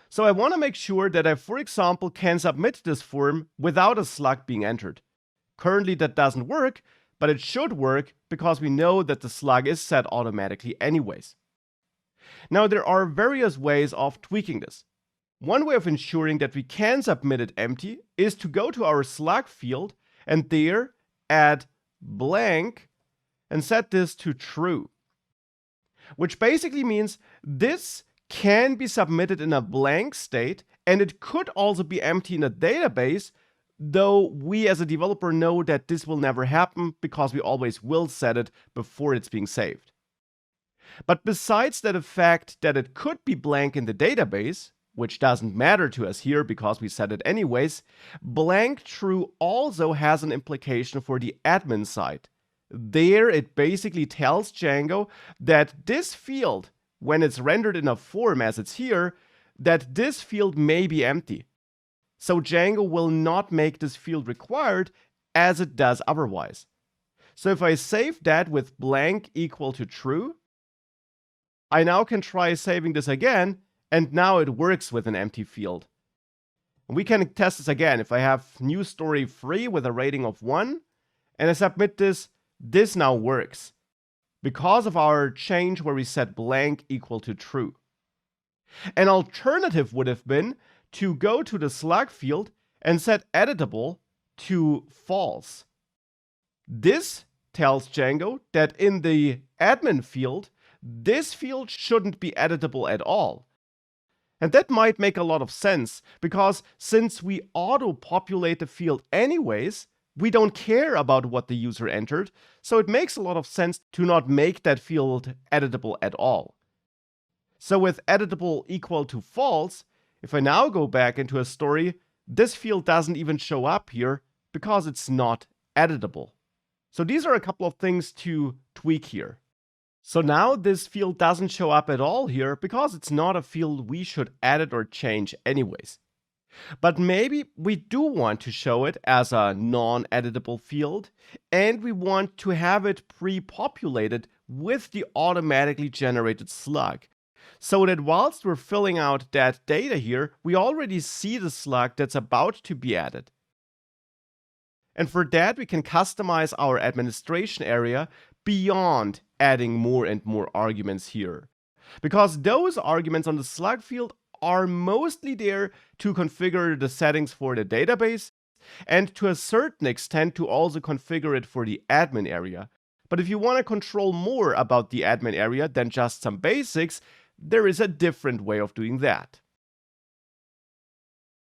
So I want to make sure that I, for example, can submit this form without a slug being entered. Currently that doesn't work, but it should work because we know that the slug is set automatically anyways. Now there are various ways of tweaking this. One way of ensuring that we can submit it empty is to go to our slug field and there add blank and set this to true. Which basically means this can be submitted in a blank state, and it could also be empty in a database, though we as a developer know that this will never happen because we always will set it before it's being saved. But besides the fact that it could be blank in the database, which doesn't matter to us here because we set it anyways, blank true also has an implication for the admin side. There it basically tells Django that this field, when it's rendered in a form as it's here, that this field may be empty. So Django will not make this field required as it does otherwise. So if I save that with blank equal to true, I now can try saving this again, and now it works with an empty field. We can test this again. If I have new story 3 with a rating of 1, and I submit this, this now works because of our change where we set blank equal to true. An alternative would have been to go to the slug field and set editable to false. This tells Django that in the admin field, this field shouldn't be editable at all. And that might make a lot of sense because since we auto-populate the field anyways, we don't care about what the user entered, so it makes a lot of sense to not make that field editable at all. So with editable equal to false, if I now go back into a story, this field doesn't even show up here because it's not editable. So these are a couple of things to tweak here. So now this field doesn't show up at all here because it's not a field we should edit or change anyways. But maybe we do want to show it as a non-editable field, and we want to have it pre-populated with the automatically generated slug, so that whilst we're filling out that data here, we already see the slug that's about to be added. And for that, we can customize our administration area beyond adding more and more arguments here, because those arguments on the slug field are mostly there to configure the settings for the database and to a certain extent to also configure it for the admin area. But if you want to control more about the admin area than just some basics, there is a different way of doing that.